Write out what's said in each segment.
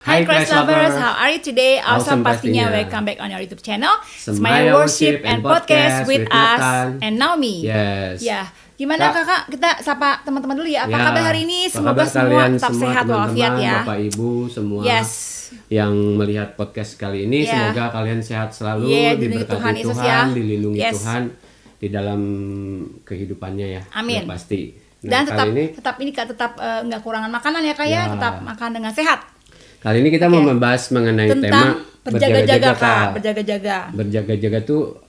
Hi Christ lovers, how are you today? Awesome pastinya pastinya. welcome back on your YouTube channel Smile Worship and Podcast with us Nathan and Naomi. Yes. Ya, gimana Kak. kakak? Kita sapa teman-teman dulu ya. Apa Ya, kabar hari ini? apa Semoga kabar semua kalian tetap semua, sehat teman-teman, walafiat ya. Bapak Ibu semua Yes. yang melihat podcast kali ini, Ya. semoga kalian sehat selalu, Dilindungi diberkati Tuhan Tuhan, Yesus ya. dilindungi Yes. Tuhan di dalam kehidupannya ya. Amin. Ya, pasti. Dan kali ini tetap nggak kurangan makanan ya kak ya. Ya. Tetap makan dengan sehat. kali ini kita Oke. mau membahas mengenai tema Tentang berjaga-jaga kak. Kak. Berjaga-jaga. Berjaga-jaga tuh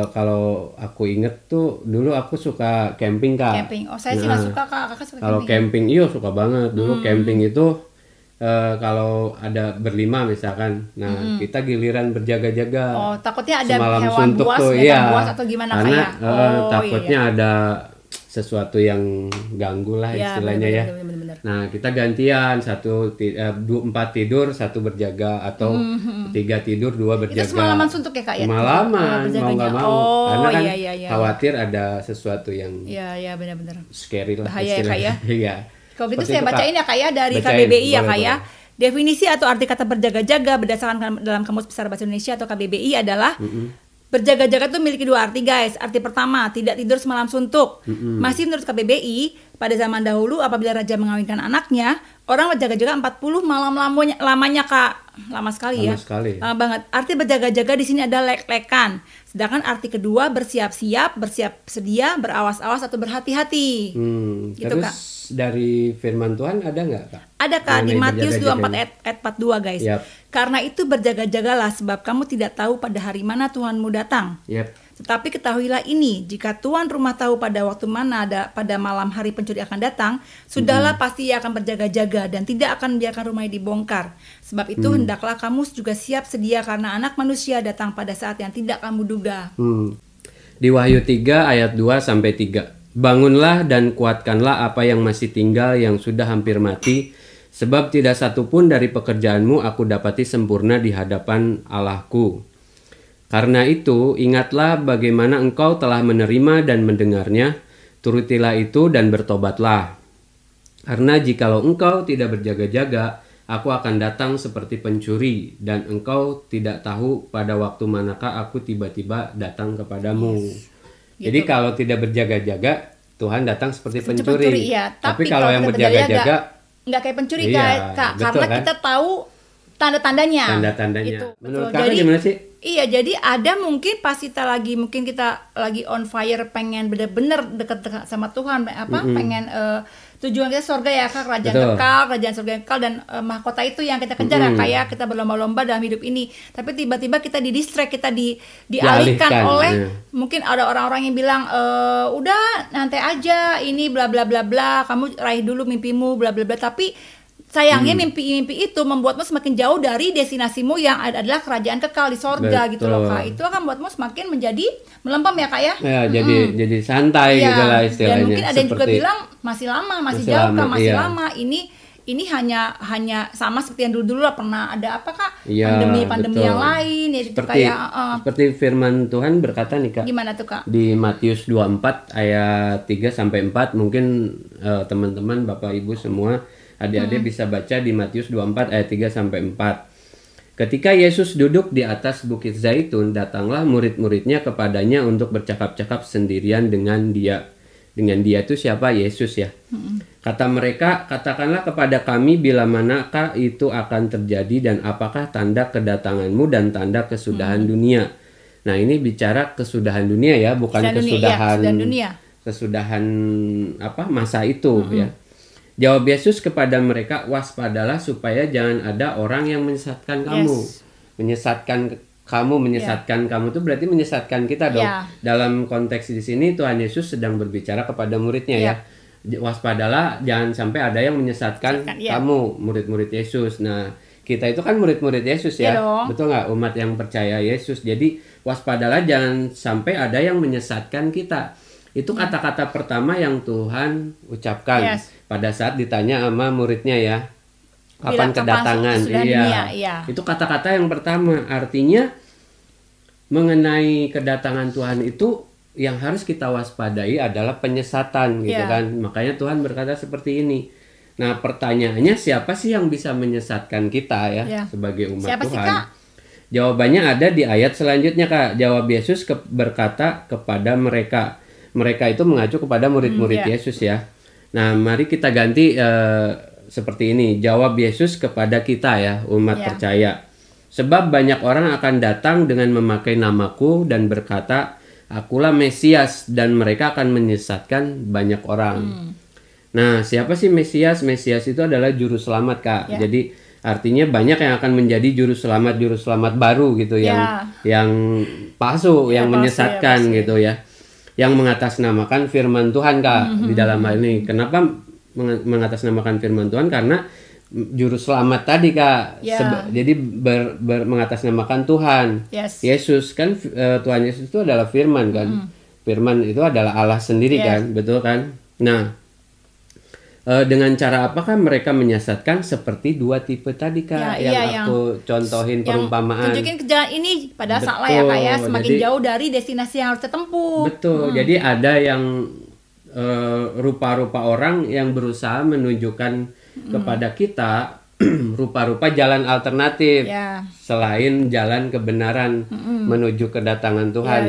kalau aku inget tuh dulu aku suka camping Kak. Camping. Oh saya sih nggak suka kak. Kakak suka Kalau camping. camping, iya suka banget. Dulu camping itu kalau ada berlima misalkan, nah kita giliran berjaga-jaga. Oh takutnya ada Semalam hewan suntuk buas, tuh, binatang iya. buas atau gimana kak Karena ya? Oh takutnya iya. ada sesuatu yang ganggu lah Ya, istilahnya ya. bener-bener. Nah kita gantian, empat tidur, satu berjaga, atau tiga tidur, dua berjaga. Itu semalaman suntuk ya kak ya? Semalaman, mau nggak mau. Oh, Karena kan iya. khawatir ada sesuatu yang Iya benar-benar. scary lah Bahaya ya, Kak, ya? Iya. Kalau gitu Seperti saya itu, Kak. bacain ya kak ya dari Bacain, KBBI ya boleh, kak ya. boleh. Definisi atau arti kata berjaga-jaga berdasarkan dalam Kamus Besar Bahasa Indonesia atau KBBI adalah berjaga-jaga itu memiliki dua arti guys. Arti pertama, tidak tidur semalam suntuk. Masih menurut KBBI, pada zaman dahulu apabila raja mengawinkan anaknya, orang berjaga-jaga 40 malam lamanya kak. Lama sekali ya. Lama sekali. Lama banget. Arti berjaga-jaga di sini ada lek-lekan. Sedangkan arti kedua bersiap-siap, bersiap sedia, berawas-awas atau berhati-hati. Gitu, Terus Kak. dari firman Tuhan ada nggak Kak? Ada kak di Mengenai Matius 24 berjaga-jaga ayat 42 guys. Yap. Karena itu berjaga-jagalah sebab kamu tidak tahu pada hari mana Tuhanmu datang. Yep. Tetapi ketahuilah ini, jika tuan rumah tahu pada waktu mana pada malam hari pencuri akan datang, sudahlah pasti ia akan berjaga-jaga dan tidak akan membiarkan rumahnya dibongkar. Sebab itu hendaklah kamu juga siap sedia karena anak manusia datang pada saat yang tidak kamu duga. Di Wahyu 3 ayat 2 sampai 3. Bangunlah dan kuatkanlah apa yang masih tinggal yang sudah hampir mati, sebab tidak satupun dari pekerjaanmu aku dapati sempurna di hadapan Allahku. Karena itu, ingatlah bagaimana engkau telah menerima dan mendengarnya, turutilah itu dan bertobatlah. Karena jikalau engkau tidak berjaga-jaga, aku akan datang seperti pencuri, dan engkau tidak tahu pada waktu manakah aku tiba-tiba datang kepadamu. Jadi Gitu. kalau tidak berjaga-jaga, Tuhan datang seperti pencuri. Ya. Tapi kalau yang kita berjaga-jaga, nggak kayak pencuri Iya, kak, betul, karena kan? kita tahu tanda-tandanya. tanda-tandanya. Gitu, Menurut betul. kakak gimana sih? Iya, jadi ada mungkin pas kita lagi on fire, pengen bener-bener dekat sama Tuhan, pengen tujuan kita surga ya kak, kerajaan surga yang kekal dan mahkota itu yang kita kejar ya kak ya, kita berlomba-lomba dalam hidup ini. Tapi tiba-tiba kita didistract, kita dialihkan oleh mungkin ada orang-orang yang bilang udah nanti aja ini bla bla bla bla, kamu raih dulu mimpimu bla bla bla. Tapi sayangnya mimpi-mimpi itu membuatmu semakin jauh dari destinasimu yang adalah kerajaan kekal di sorga. Betul. Gitu loh kak. Itu akan membuatmu semakin menjadi melempem ya kak ya. Ya, jadi santai Iya. gitu lah istilahnya. Dan mungkin ada yang juga bilang masih lama, masih jauh kak, masih iya. lama. Ini hanya sama seperti yang dulu lah, pernah ada apa kak? Iya, Pandemi betul. yang lain ya, itu Seperti firman Tuhan berkata nih Kak. gimana tuh kak? Di Matius 24 ayat 3 sampai 4, mungkin teman-teman Bapak Ibu semua adik-adik bisa baca di Matius 24 ayat 3 sampai 4. Ketika Yesus duduk di atas Bukit Zaitun, datanglah murid-muridnya kepadanya untuk bercakap-cakap sendirian dengan dia. Dengan dia itu siapa? Yesus ya. Kata mereka, katakanlah kepada kami bila manakah itu akan terjadi dan apakah tanda kedatanganmu dan tanda kesudahan dunia. Nah ini bicara kesudahan dunia ya, bukan kesudahan masa itu ya. Jawab Yesus kepada mereka, waspadalah supaya jangan ada orang yang menyesatkan kamu. Menyesatkan kamu itu berarti menyesatkan kita dong. Dalam konteks di sini Tuhan Yesus sedang berbicara kepada muridnya ya. Waspadalah jangan sampai ada yang menyesatkan kamu, murid-murid Yesus. Nah, kita itu kan murid-murid Yesus ya. Betul nggak? Umat yang percaya Yesus. Jadi waspadalah jangan sampai ada yang menyesatkan kita. Itu kata-kata pertama yang Tuhan ucapkan pada saat ditanya sama muridnya ya. Kapan kedatangan? Iya. Itu kata-kata yang pertama. Artinya mengenai kedatangan Tuhan itu yang harus kita waspadai adalah penyesatan gitu kan. Makanya Tuhan berkata seperti ini. Nah, pertanyaannya siapa sih yang bisa menyesatkan kita ya, sebagai umat siapa Tuhan? Sih, Kak? Jawabannya ada di ayat selanjutnya, Kak. Jawab Yesus berkata kepada mereka. Mereka itu mengacu kepada murid-murid Yesus ya. Nah, mari kita ganti seperti ini. Jawab Yesus kepada kita ya, umat percaya. Sebab banyak orang akan datang dengan memakai namaku dan berkata, Akulah Mesias, dan mereka akan menyesatkan banyak orang. Nah, siapa sih Mesias? Mesias itu adalah juru selamat, Kak. Jadi artinya banyak yang akan menjadi juru selamat baru gitu, yang palsu, yang menyesatkan gitu ya. Yang mengatasnamakan firman Tuhan, Kak, di dalam hal ini. Kenapa mengatasnamakan firman Tuhan? Karena juru selamat tadi, Kak. Jadi mengatasnamakan Tuhan. Yesus kan, Tuhan Yesus itu adalah firman kan. Firman itu adalah Allah sendiri kan, betul kan? Nah, dengan cara apakah mereka menyesatkan? Seperti dua tipe tadi, Kak, yang aku contohin perumpamaan. Tunjukin ke jalan ini, padahal salah ya, Kak ya. Semakin jauh dari destinasi yang harus ditempuh. Betul. Jadi ada yang rupa-rupa orang yang berusaha menunjukkan kepada kita rupa-rupa jalan alternatif selain jalan kebenaran menuju kedatangan Tuhan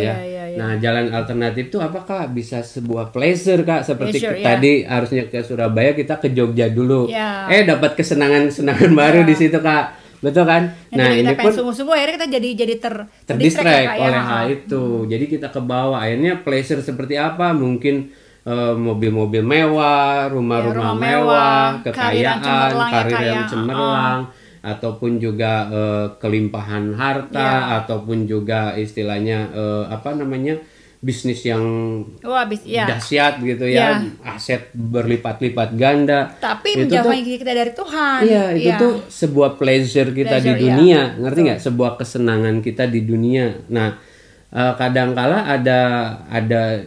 Nah, jalan alternatif itu apakah bisa sebuah pleasure, Kak, seperti tadi harusnya ke Surabaya, kita ke Jogja dulu. Dapat kesenangan baru di situ, Kak. Betul kan? Nah, ini pun sungguh-sungguh akhirnya kita jadi terdistract oleh hal itu. Jadi kita ke bawah. Akhirnya pleasure seperti apa? Mungkin mobil-mobil mewah, rumah-rumah mewah, kekayaan, karir yang cemerlang, ataupun juga kelimpahan harta, ataupun juga istilahnya bisnis yang dahsyat gitu ya, aset berlipat-lipat ganda. Tapi menjauhkan kita dari Tuhan. Itu tuh sebuah pleasure kita di dunia, ngerti nggak? Sebuah kesenangan kita di dunia. Nah, kadangkala ada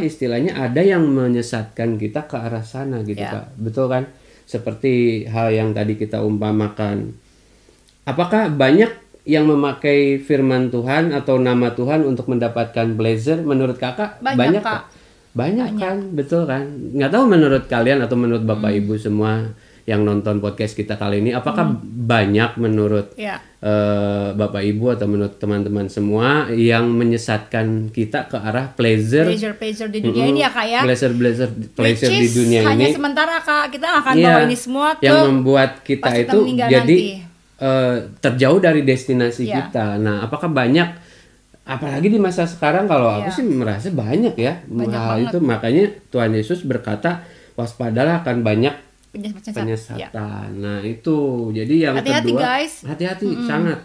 istilahnya, ada yang menyesatkan kita ke arah sana gitu, Kak. Betul kan? Seperti hal yang tadi kita umpamakan. Apakah banyak yang memakai firman Tuhan atau nama Tuhan untuk mendapatkan pleasure? Menurut Kakak banyak, Kak? Banyak kan? Betul kan? Nggak tahu menurut kalian atau menurut Bapak Ibu semua yang nonton podcast kita kali ini, apakah banyak menurut Bapak Ibu atau menurut teman-teman semua yang menyesatkan kita ke arah pleasure di dunia ini ya, Kak ya? Pleasure di dunia hanya ini. Sementara, Kak, kita akan bawa ini semua ke yang membuat kita itu jadi terjauh dari destinasi kita. Nah, apakah banyak, apalagi di masa sekarang, kalau aku sih merasa banyak ya hal itu. Makanya Tuhan Yesus berkata, waspadalah akan banyak penyesatan. Nah, itu. Jadi yang hati-hati, kedua, guys. Hati-hati sangat.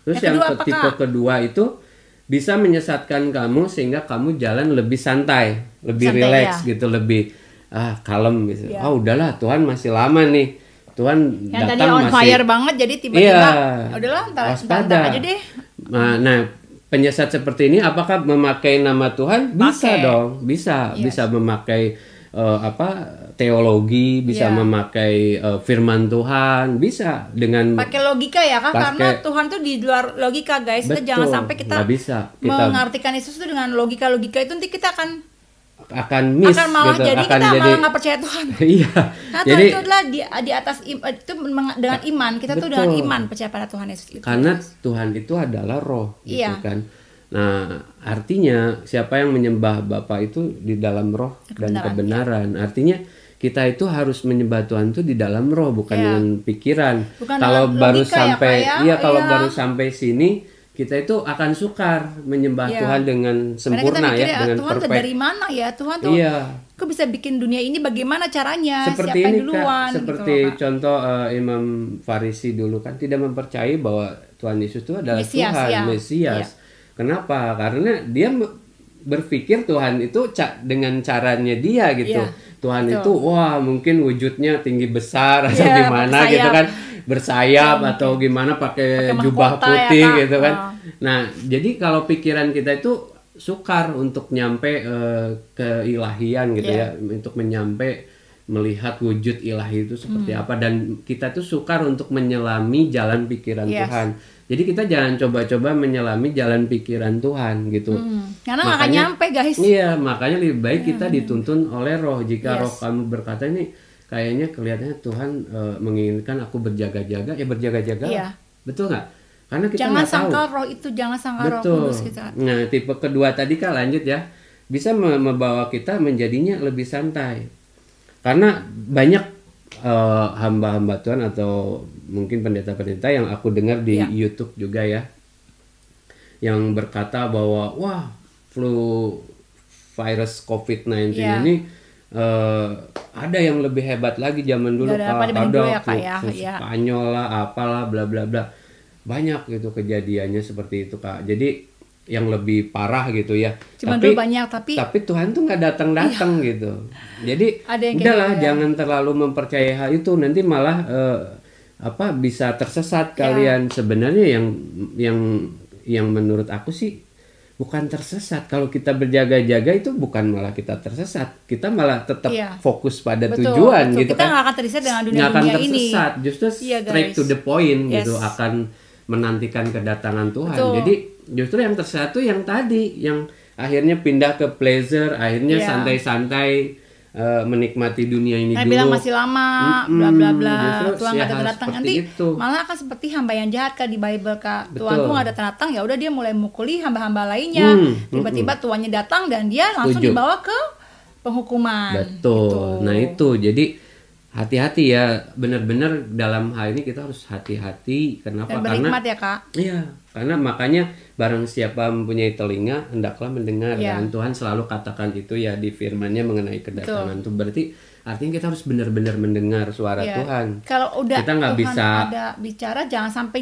Terus yang tipe kedua itu bisa menyesatkan kamu sehingga kamu jalan lebih santai, lebih rileks gitu, lebih kalem gitu. Udahlah, Tuhan masih lama nih. Tuhan yang datang tadi on fire banget, jadi tiba-tiba udahlah, ntar aja deh. Nah, penyesat seperti ini apakah memakai nama Tuhan? Bisa dong, bisa memakai teologi, bisa memakai firman Tuhan, bisa dengan pakai logika ya, Kak, karena Tuhan tuh di luar logika, guys. Kita jangan sampai kita mengartikan Yesus itu dengan logika itu, nanti kita akan miss, malah gitu. Kita malah nggak percaya Tuhan. Nah, jadi itu adalah di atas itu dengan iman, kita tuh dengan iman percaya pada Tuhan Yesus itu. Karena Tuhan itu adalah roh, gitu kan. Nah, artinya siapa yang menyembah Bapa itu di dalam roh dan kebenaran. Artinya kita itu harus menyembah Tuhan itu di dalam roh, bukan dengan pikiran. Kalau baru sampai baru sampai sini, kita itu akan sukar menyembah Tuhan dengan sempurna, dengan Tuhan perfect. Dari mana ya? Tuhan tuh kok bisa bikin dunia ini, bagaimana caranya? Seperti siapa ini, duluan? Kak, seperti gitu, contoh Imam Farisi dulu kan tidak mempercayai bahwa Tuhan Yesus itu adalah Tuhan, Mesias. Kenapa? Karena dia berpikir Tuhan itu dengan caranya dia gitu. Tuhan itu mungkin wujudnya tinggi besar atau gimana gitu kan, bersayap atau gimana, pakai jubah putih gitu kan. Nah, jadi kalau pikiran kita itu sukar untuk nyampe keilahian gitu ya, untuk melihat wujud ilahi itu seperti apa, dan kita tuh sukar untuk menyelami jalan pikiran Tuhan. Jadi kita jangan coba-coba menyelami jalan pikiran Tuhan gitu. Karena nggak akan nyampe, guys. Iya, makanya lebih baik kita dituntun oleh roh. Jika roh kamu berkata ini, kayaknya kelihatannya Tuhan menginginkan aku berjaga-jaga, ya berjaga-jaga. Iya. Betul nggak? Karena kita Jangan nggak tahu. sangkal roh itu, jangan sangkal roh Betul. kudus kita. Nah, tipe kedua tadi Kak, lanjut ya. Bisa membawa kita menjadinya lebih santai. Karena banyak hamba-hamba Tuhan atau mungkin pendeta-pendeta yang aku dengar di YouTube juga ya, yang berkata bahwa wah, flu virus COVID-19 ini ada yang lebih hebat lagi zaman dulu, ada flu Spanyol lah, apalah bla bla bla. Banyak gitu kejadiannya seperti itu Kak. Jadi yang lebih parah gitu ya. Cuman dulu banyak, tapi Tuhan tuh nggak datang gitu. Jadi udahlah, jangan terlalu mempercayai hal itu, nanti malah bisa tersesat kalian. Sebenarnya yang menurut aku sih bukan tersesat. Kalau kita berjaga-jaga itu bukan malah kita tersesat, kita malah tetap fokus pada tujuan gitu. Kita nggak akan tersesat dengan dunia ini. Nggak akan tersesat, justru straight to the point gitu, akan menantikan kedatangan Tuhan. Jadi justru yang tersesat tuh yang tadi, yang akhirnya pindah ke pleasure, akhirnya santai-santai menikmati dunia ini dulu. Bilang masih lama, bla bla bla. Tuhan nggak datang, nanti malah akan seperti hamba yang jahat Kak di Bible Kak. Tuhan tuh nggak datang, ya udah dia mulai mukuli hamba-hamba lainnya. Tiba-tiba tuannya datang dan dia langsung dibawa ke penghukuman. Betul. Gitu. Nah itu, jadi hati-hati ya, benar-benar dalam hal ini kita harus hati-hati. Kenapa? Dan berhikmat ya Kak. Iya, karena makanya barang siapa mempunyai telinga hendaklah mendengar. Dan Tuhan selalu katakan itu ya di firman-Nya mengenai kedatangan itu. Berarti artinya kita harus benar-benar mendengar suara Tuhan. Kalau udah kita nggak bisa ada bicara, jangan sampai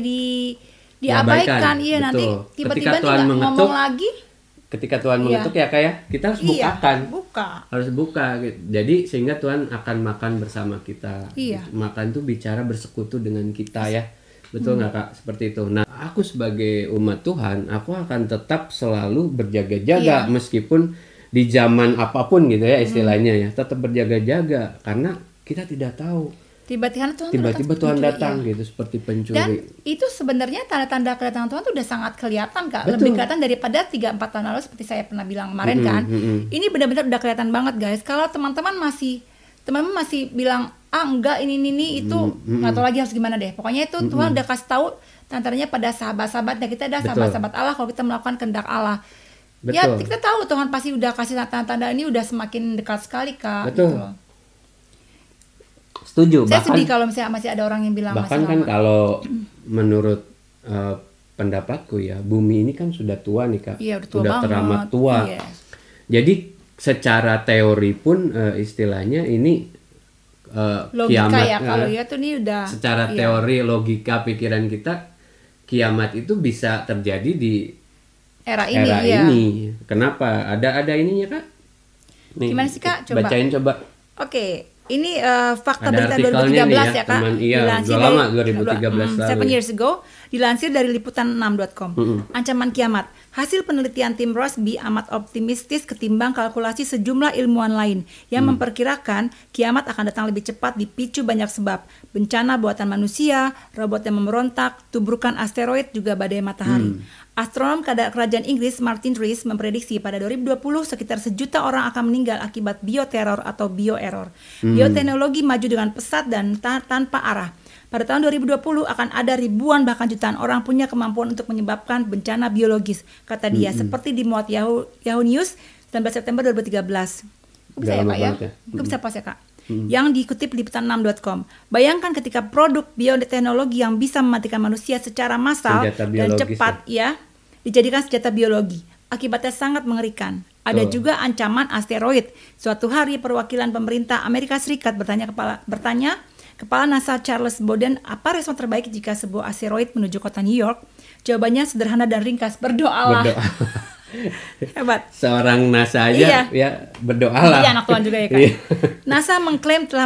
diabaikan. Iya, nanti tiba-tiba Tuhan ngomong lagi. Ketika Tuhan mengetuk ya kayak kita harus harus buka gitu. Jadi sehingga Tuhan akan makan bersama kita. Makan tuh bicara, bersekutu dengan kita ya. Betul nggak Kak? Seperti itu. Nah, aku sebagai umat Tuhan, aku akan tetap selalu berjaga-jaga meskipun di zaman apapun gitu ya istilahnya ya, tetap berjaga-jaga karena kita tidak tahu. Tiba-tiba Tuhan datang gitu seperti pencuri. Dan itu sebenarnya tanda-tanda kedatangan Tuhan itu udah sangat kelihatan Kak. Lebih kelihatan daripada 3-4 tahun lalu seperti saya pernah bilang kemarin kan. Ini benar-benar udah kelihatan banget guys. Kalau teman-teman masih bilang enggak ini itu nggak tahu lagi harus gimana deh. Pokoknya itu Tuhan udah kasih tahu tanda-tandanya pada sahabat-sahabatnya. Kita ada sahabat-sahabat Allah kalau kita melakukan kehendak Allah. Betul. Ya kita tahu Tuhan pasti udah kasih tanda-tanda ini udah semakin dekat sekali Kak. Betul. Gitu. Setuju. Saya sedih kalau misalnya masih ada orang yang bilang bahkan kan kalau menurut pendapatku ya, bumi ini kan sudah tua nih Kak. Iya, udah teramat tua. Jadi secara teori pun istilahnya ini logika kiamat ya kalau ya tuh ini udah secara teori logika pikiran kita, kiamat itu bisa terjadi di era ini. Kenapa? Ada ininya Kak? Nih, gimana sih Kak? Coba bacain coba. Oke. Ini fakta berita 2013 ya Kak. Dilansir dari 7 years ago, dilansir dari liputan6.com. Ancaman kiamat. Hasil penelitian tim Rosby amat optimistis ketimbang kalkulasi sejumlah ilmuwan lain yang memperkirakan kiamat akan datang lebih cepat dipicu banyak sebab. Bencana buatan manusia, robot yang memberontak, tubrukan asteroid, juga badai matahari. Astronom kerajaan Inggris Martin Rees memprediksi pada 2020 sekitar 1 juta orang akan meninggal akibat bioteror atau bioerror. Bioteknologi maju dengan pesat dan tanpa arah. Pada tahun 2020 akan ada ribuan bahkan jutaan orang punya kemampuan untuk menyebabkan bencana biologis, kata dia, seperti dimuat Yahoo News 19 September 2013. Bisa ya Pak ya? Bisa pas ya Kak? Yang dikutip di liputan6.com. Bayangkan ketika produk bioteknologi yang bisa mematikan manusia secara massal dan cepat ya dijadikan senjata biologi. Akibatnya sangat mengerikan. Ada juga ancaman asteroid. Suatu hari perwakilan pemerintah Amerika Serikat bertanya Kepala NASA Charles Bolden, apa respon terbaik jika sebuah asteroid menuju kota New York? Jawabannya sederhana dan ringkas, berdoalah. Hebat. Seorang NASA aja ya berdoalah. Iya, anak Tuhan juga ya kan. NASA mengklaim telah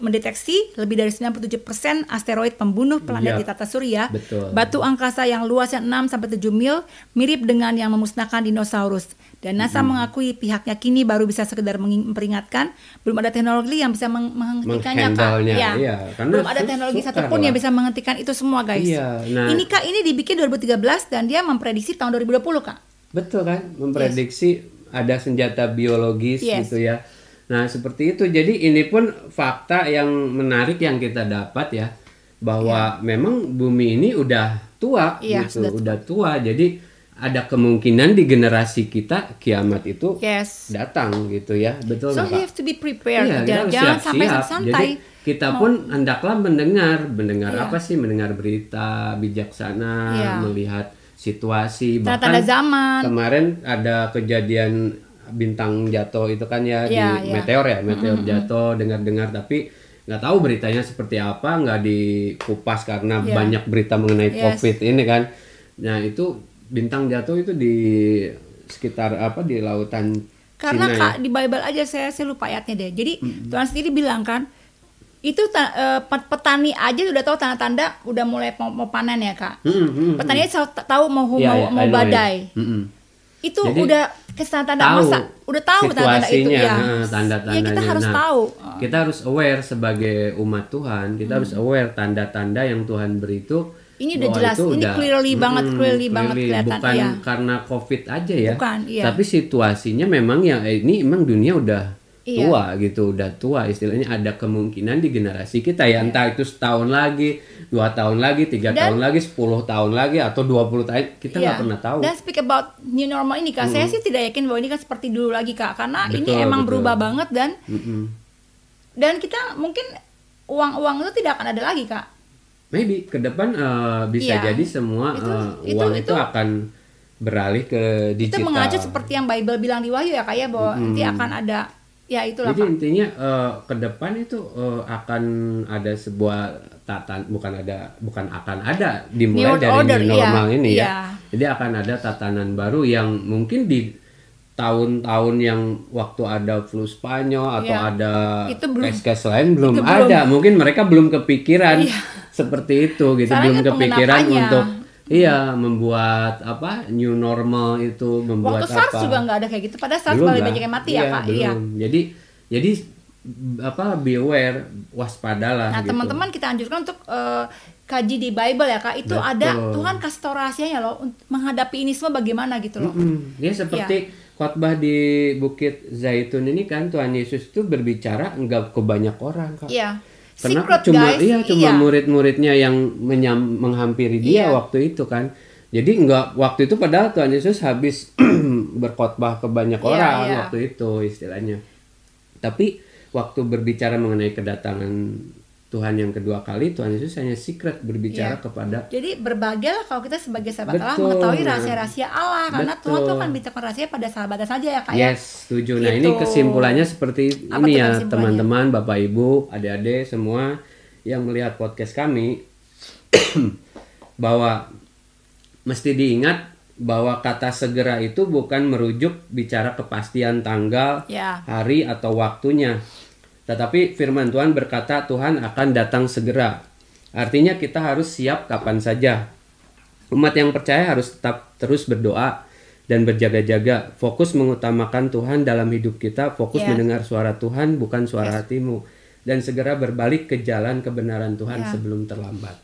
mendeteksi lebih dari 97% asteroid pembunuh planet di tata surya. Batu angkasa yang luasnya 6-7 mil mirip dengan yang memusnahkan dinosaurus. Dan NASA mengakui pihaknya kini baru bisa sekedar memperingatkan, belum ada teknologi yang bisa menghentikannya Kak. Ya, belum ada teknologi satupun yang bisa menghentikan itu semua guys. Ini Kak, ini dibikin 2013 dan dia memprediksi tahun 2020 Kak. Betul kan, memprediksi ada senjata biologis gitu ya. Nah, seperti itu. Jadi ini pun fakta yang menarik yang kita dapat ya, bahwa memang bumi ini udah tua gitu, udah tua. Jadi ada kemungkinan di generasi kita kiamat itu datang gitu ya. Betul so Pak? You have to be prepared. Iya, Jangan sampai santai. Jadi kita pun hendaklah mendengar apa sih? Mendengar berita bijaksana, melihat situasi. Bahkan tanda zaman. Kemarin ada kejadian bintang jatuh itu kan ya di meteor jatuh, dengar-dengar, tapi nggak tahu beritanya seperti apa, nggak dikupas karena banyak berita mengenai COVID ini kan. Nah itu bintang jatuh itu di sekitar di lautan karena Cina, Kak, di Bible aja saya lupa ayatnya deh. Jadi Tuhan sendiri bilang kan, itu petani aja udah tahu tanda-tanda udah mulai mau panen ya Kak. Petani aja tahu mau badai. Itu jadi, udah tanda-tanda masa, udah tahu tanda-tanda itu ya. Tanda-tandanya. Ya kita harus tahu. Kita harus aware sebagai umat Tuhan, kita harus aware tanda-tanda yang Tuhan beri itu. Ini udah jelas, ini clearly banget kelihatan. Bukan karena COVID aja ya. Bukan, tapi situasinya memang ini emang dunia udah tua gitu, udah tua istilahnya. Ada kemungkinan di generasi kita ya, entah itu setahun lagi, 2 tahun lagi, 3 tahun lagi, 10 tahun lagi, atau 20 tahun, kita nggak pernah tahu. Dan speak about new normal ini Kak, saya sih tidak yakin bahwa ini kan seperti dulu lagi Kak, karena ini emang berubah banget dan kita mungkin uang itu tidak akan ada lagi Kak. Maybe ke depan bisa jadi semua uang itu akan beralih ke digital. Itu mengacu seperti yang Bible bilang di Wahyu ya Kak ya, bahwa nanti akan ada. Ya itulah. Jadi intinya ke depan itu akan ada sebuah bukan akan ada dimulai dari new normal ini ya. Jadi akan ada tatanan baru yang mungkin di tahun-tahun yang waktu ada flu Spanyol atau ada case lain belum ada. Mungkin mereka belum kepikiran seperti itu gitu. Belum kepikiran untuk membuat apa new normal itu, membuat waktu SARS juga nggak ada kayak gitu, padahal SARS paling banyak yang mati ya Kak. Belum. Jadi apa, be aware, waspadalah. Nah gitu. Teman-teman kita anjurkan untuk kaji di Bible ya Kak. Itu ada Tuhan kasih tau rahasianya loh untuk menghadapi ini semua bagaimana gitu loh. Ya seperti khotbah di Bukit Zaitun ini kan, Tuhan Yesus itu berbicara enggak ke banyak orang Kak. Iya. Kenapa cuma murid-muridnya yang menghampiri dia waktu itu kan. Jadi waktu itu padahal Tuhan Yesus habis berkhotbah ke banyak orang waktu itu istilahnya. Tapi waktu berbicara mengenai kedatangan Tuhan yang kedua kali, Tuhan Yesus hanya secret berbicara kepada. Jadi berbahagialah kalau kita sebagai sahabat Allah mengetahui rahasia-rahasia Allah, karena Tuhan tuh kan bicarakan rahasia pada sahabatnya saja ya Kak. Yes, setuju. Nah ini kesimpulannya seperti ini ya teman-teman, Bapak Ibu, adik-adik semua yang melihat podcast kami, bahwa mesti diingat bahwa kata segera itu bukan merujuk bicara kepastian tanggal, hari atau waktunya. Tetapi firman Tuhan berkata Tuhan akan datang segera. Artinya kita harus siap kapan saja. Umat yang percaya harus tetap terus berdoa dan berjaga-jaga. Fokus mengutamakan Tuhan dalam hidup kita. Fokus mendengar suara Tuhan bukan suara hatimu. Dan segera berbalik ke jalan kebenaran Tuhan sebelum terlambat.